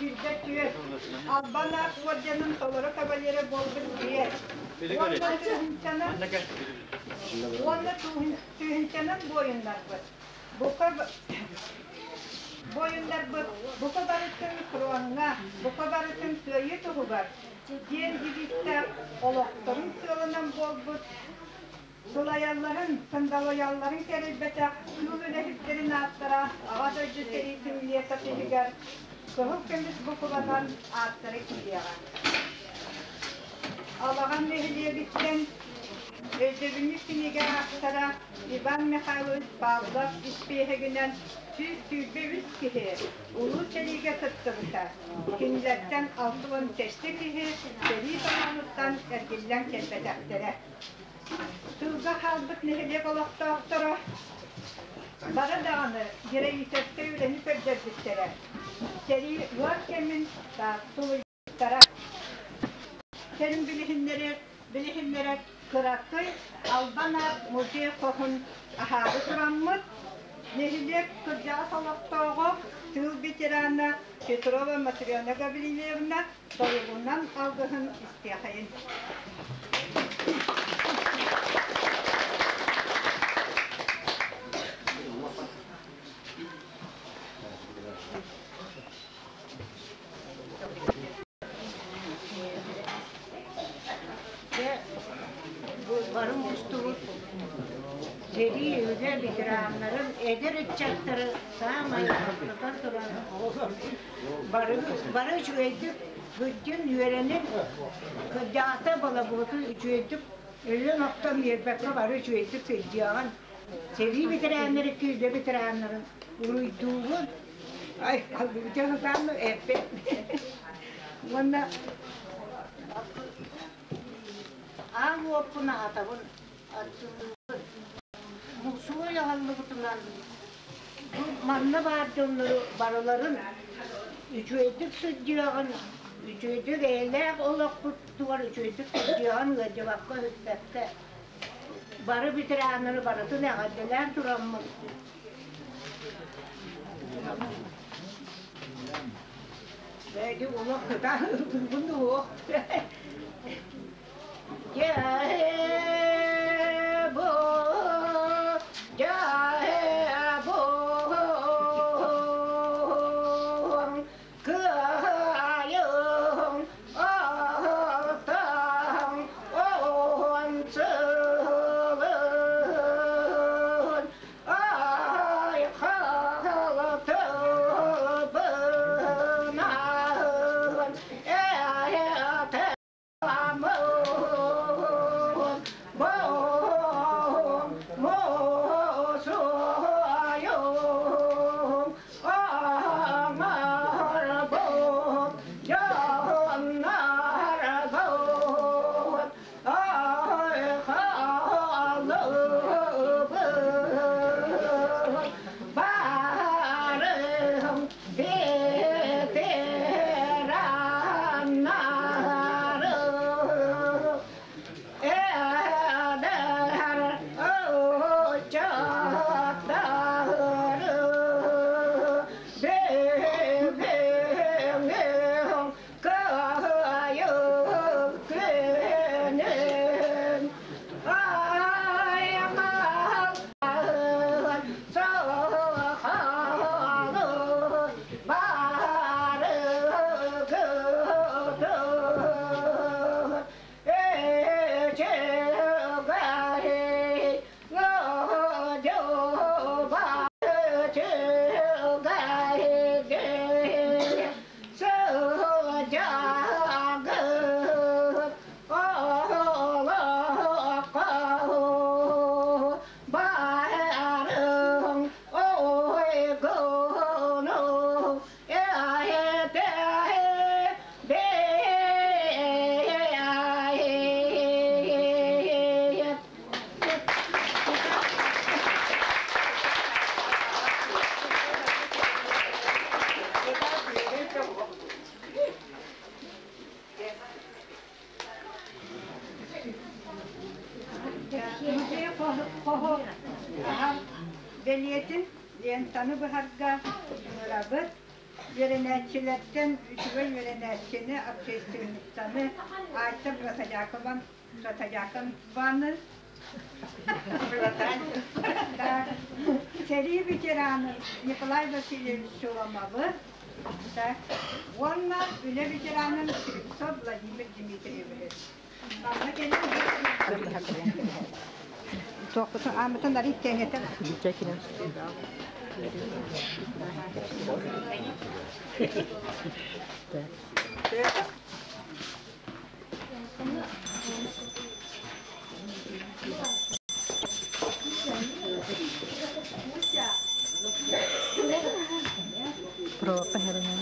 Şirde tüyet. Albana kocanın soları kabalere boldur diye. Onda tühünçanın boyunlar var. Bu kadar için kruanına, bu kadar için köyü tuhu var. Diğer gidişte olukların sığlanan boldur. Sulayanların, sındalıyanların kerebete, kıl ülehitlerin attıra, ağaç öcü serisin diye satılıgar. Kıhıl kemiz bu kulağından attıra gidiyor. Allah'ın nehliye bitten, özdevini sinige attıra, İvan Mikhailovich Pavlov ispihe günden tüzbe üç kihi, ulu çeliğe tuttu biter. Kimlerden altıvan teşte kihi, seri zamanlıktan ergillen kelbedektere. Tılga haldık nehliye kolakta aktıra, bara dağını yere yitette ürenip öderdiktere. Seri var kemin da sulu yittere. Senin bilihimlere kırakı, albana muziye kohun ahadı kuranmız, nehliye kırcağı salaktağı, tığ bitirana, Petrova Matriyona Gavriliyevna, doyuğundan aldığın istiyahayın. Barın ustuğu seri yüze bitiranların eder etçakları sağmayı kaplıklar duran barı çöydük bütün yörenin kıdata balabutu çöydük öyle noktam yerbekle barı çöydük sediyan seri bitiranları küzde bitiranların uyduğu ay kalbimde hızlandı epe bunda ağ opuna atabın musuğa yahallı kutulan bu manna vardı onları baraların üçüydük sütcüğün üçüydük eylek olak tuttu var üçüydük sütcüğün gıcı vakka hüsbette barı bitirenleri barıtı ne kaddeler duranmaz belki olak kadar bunu o Beliyetin, yang tanı bu harga, rabıt, yörenetçilerden üçüven yörenetçini akşeştirmiştanı Ayta Bratacakın vanı Seri Biceran'ı Nikolay Vasilyevich Şolamalı Onlar Üle Biceran'ın Kripsov Vladimir Dimitrievich Bana gelin Toqutun Ahmet'in dari tengete Çekilin. Berapa harinya?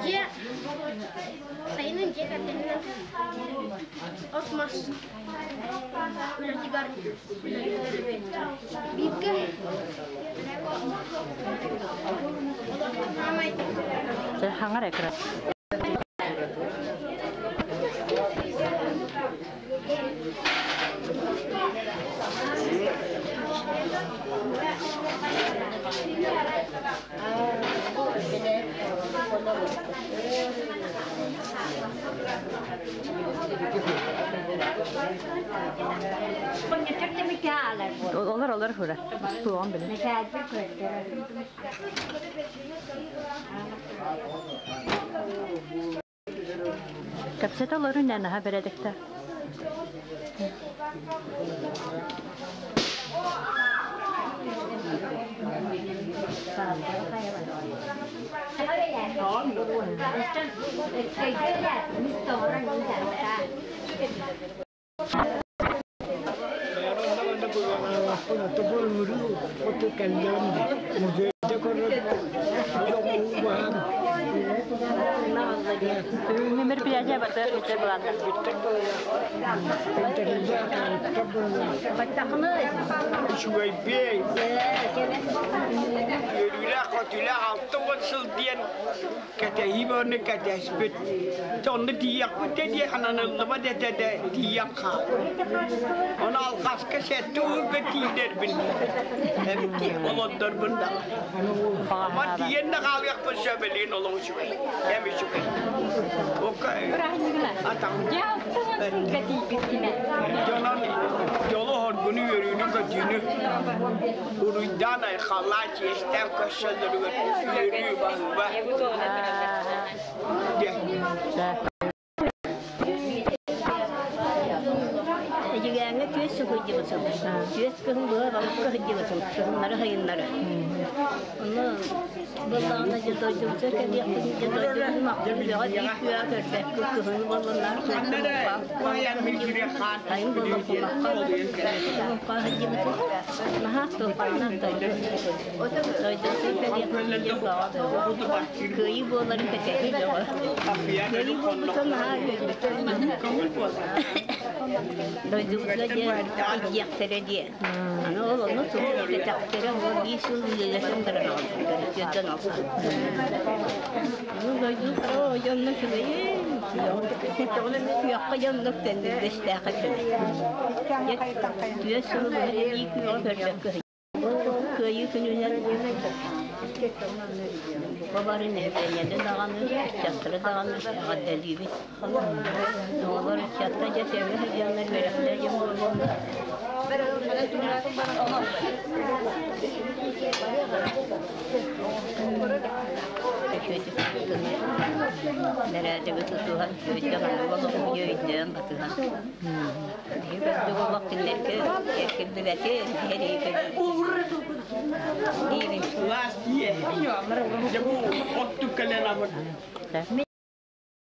Dia sayının ceketini Osmas udah cigar Bika Saya hangar ya keras. Olur hura. Soğan bile. Kapsetaların ne haber edekte? Member belajar betul betul Belanda. شوي بيه يقولوا قتلا عطوا سلطين كتهيبون كتهسبت تون ديك وتدي أنا نلبد ديك أنا القاس كسيتو كتير بن أبكي والله دربن دا ما تيجي نقال يقبل شبلين الله شوي يا مشوي أوكي أتام جنان جلو هربني يريني كتير وريدانا خلاص يستم كشلر يريو بابا juga nggak cuy suku jiwa sama, cuy sekarang dua orang suku jiwa sama, sekarang nara hari nara, belang aja tuh jual kan dia punya jual jual makan jual di kuya kerja kukuhan belang nara suku apa, lain belang makan, apa haji betul, nah tuh pernah tuh, tuh jual kan dia punya jual, kuy belang kerja jual, kuy betul nah betul Rồi dùng cho dia giặc thế dia. Nó xuống cái chặt thế đó nó đi xuống dưới sông cái đó cái chân nó phải. Nó rồi dùng đó dân nó cái chỗ lên giặc cái dân nó tiền để xả cái chuyện. Dia xuống cái đi cái nó cái cái như thế này. Babarın evleniyende dağınır, çatırı dağınır, gaddeliği bir. Doğuları çatırca sevgi hediyeler verirler, yamurlar. Nerede bir tutuhan, köyde hanım babamın yöyünden batıhan. Hepsi o vaktinler ki, erkekli veti, her iyi köy. Last year, jabu ottu kalen abad.